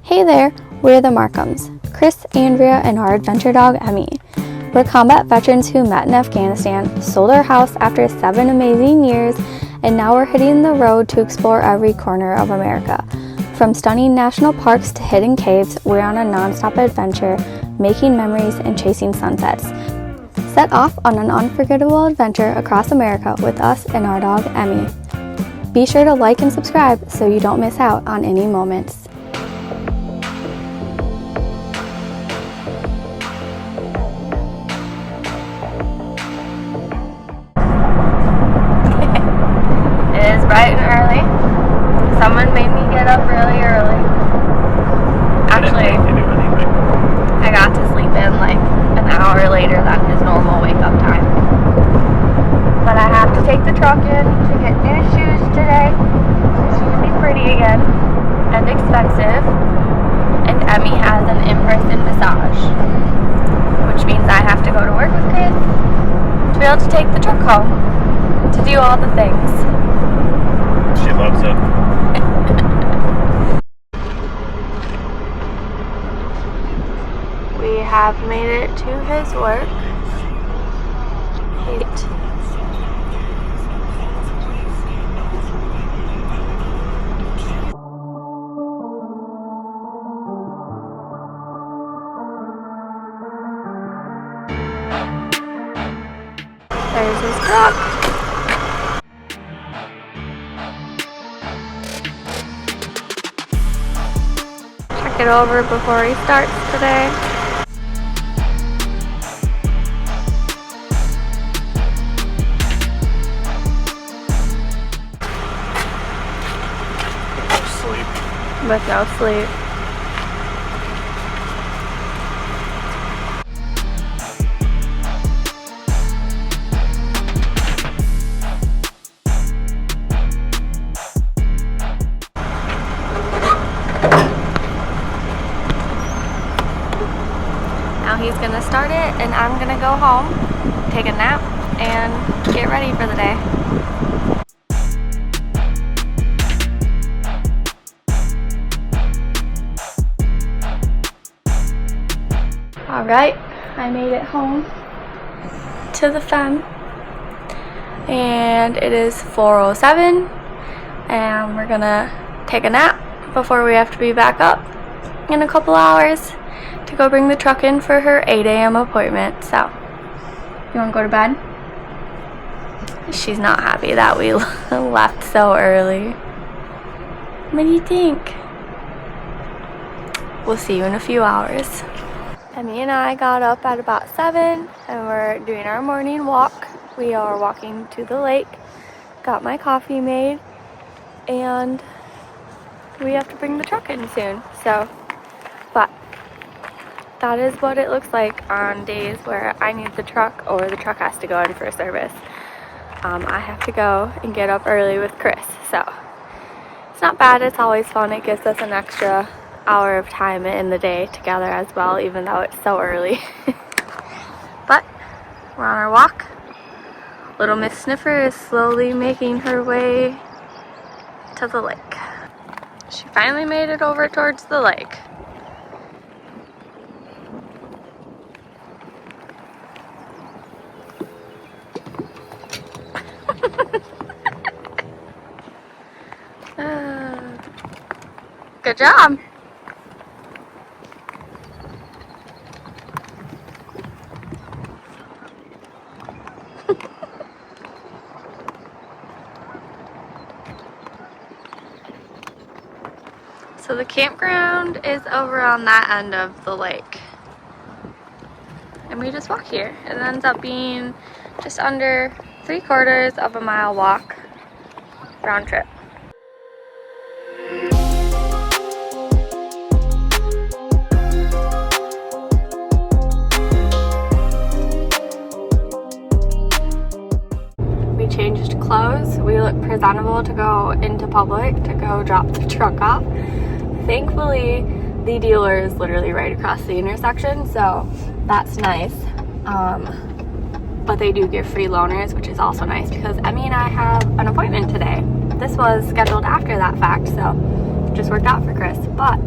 Hey there, we're the Markhams, Kris, Andrea, and our adventure dog, Emmie. We're combat veterans who met in Afghanistan, sold our house after 7 amazing years, and now we're hitting the road to explore every corner of America. From stunning national parks to hidden caves, we're on a non-stop adventure, making memories and chasing sunsets. Set off on an unforgettable adventure across America with us and our dog, Emmie. Be sure to like and subscribe so you don't miss out on any moments. It is bright and early. Someone made me get up really early. Actually, I got to sleep in like an hour later than his normal wake-up time. But I have to take the truck in to get new shoes today. She can be pretty again and expensive. And Emmie has an in-person massage, which means I have to go to work with Kris to be able to take the truck home to do all the things. She loves it. We have made it to his work. There's his truck. Check it over before he starts today. With no sleep. Now he's gonna start it and I'm gonna go home, take a nap, and get ready for the day. Alright, I made it home to the fem and it is 4:07 and we're gonna take a nap before we have to be back up in a couple hours to go bring the truck in for her 8 a.m. appointment. So, you wanna go to bed? She's not happy that we left so early. What do you think? We'll see you in a few hours. Emmie and I got up at about 7 and we're doing our morning walk. We are walking to the lake, got my coffee made, and we have to bring the truck in soon. So, but that is what it looks like on days where I need the truck or the truck has to go in for service. I have to go and get up early with Kris. So, it's not bad, it's always fun. It gives us an extra hour of time in the day together as well, even though it's so early. But we're on our walk. Little Miss Sniffer is slowly making her way to the lake. She finally made it over towards the lake. Good job. So the campground is over on that end of the lake. And we just walk here. It ends up being just under 3/4 of a mile walk round trip. We changed clothes. We look presentable to go into public, to go drop the truck off. Thankfully, the dealer is literally right across the intersection, so that's nice. But they do give free loaners, which is also nice because Emmie and I have an appointment today. This was scheduled after that fact, so it just worked out for Kris. But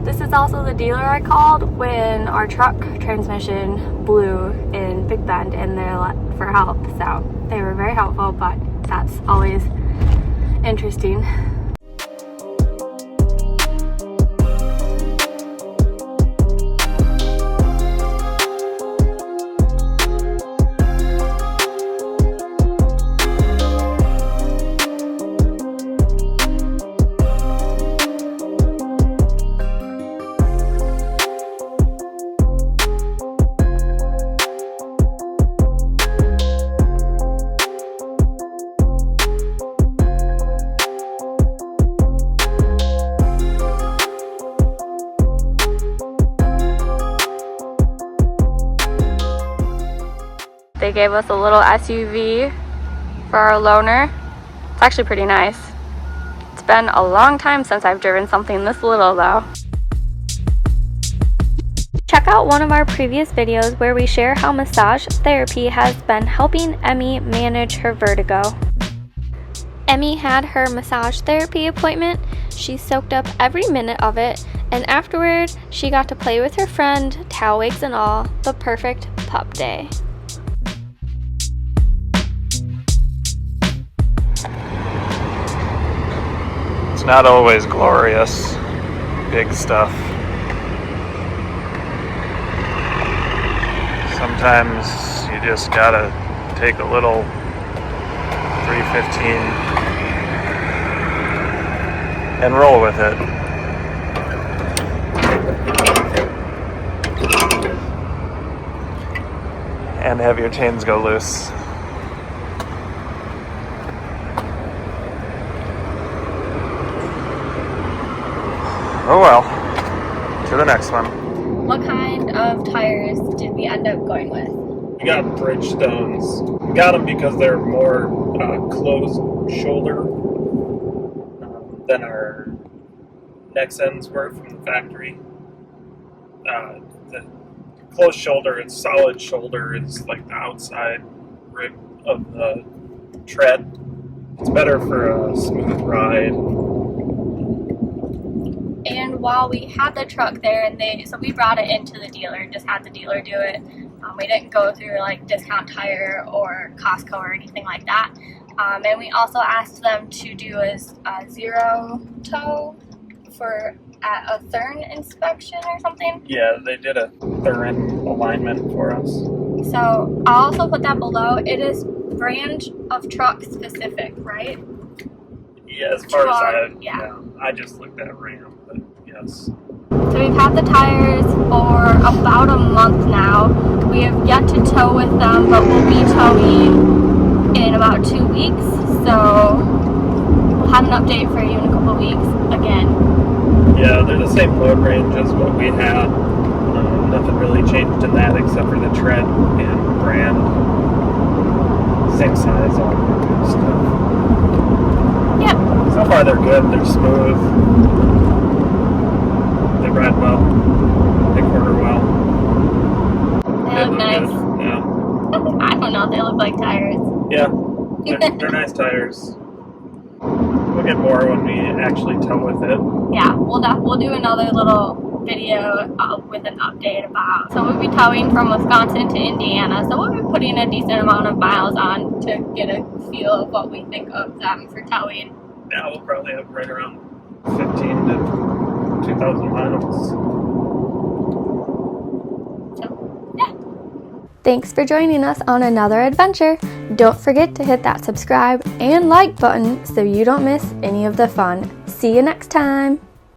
This is also the dealer I called when our truck transmission blew in Big Bend and they're for help. So they were very helpful, but that's always interesting. They gave us a little SUV for our loaner. It's actually pretty nice. It's been a long time since I've driven something this little though. Check out one of our previous videos where we share how massage therapy has been helping Emmie manage her vertigo. Emmie had her massage therapy appointment. She soaked up every minute of it, and afterward she got to play with her friend, towel wigs and all. The perfect pup day. It's not always glorious, big stuff. Sometimes you just gotta take a little 315 and roll with it. And have your chains go loose. Oh well, to the next one. What kind of tires did we end up going with? We got Bridgestones. We got them because they're more closed shoulder than our Nexens were from the factory. The closed shoulder, it's solid shoulder, it's like the outside rib of the tread. It's better for a smooth ride. And while we had the truck there, and so we brought it into the dealer, just had the dealer do it. We didn't go through like Discount Tire or Costco or anything like that. And we also asked them to do a zero toe for a Thurn inspection or something. Yeah, they did a Thurn alignment for us. So I'll also put that below. It is brand of truck specific, right? Yeah, as far as I just looked at Ram, but yes. So we've had the tires for about a month now. We have yet to tow with them, but we'll be towing in about 2 weeks. So we'll have an update for you in a couple of weeks again. Yeah, they're the same load range as what we had. Nothing really changed in that except for the tread and brand. Same size, all that good stuff. Yeah. So far they're good, they're smooth. They ride well. They quarter well. They look nice. Good. Yeah. I don't know, they look like tires. Yeah. They're nice tires. We'll get more when we actually tow with it. Yeah, we'll do another little video with an update about. So we'll be towing from Wisconsin to Indiana. So we'll be putting a decent amount of miles on to get a feel of what we think of them for towing. Yeah, we'll probably have right around 15 to 2,000 miles. So, yeah. Thanks for joining us on another adventure. Don't forget to hit that subscribe and like button so you don't miss any of the fun. See you next time.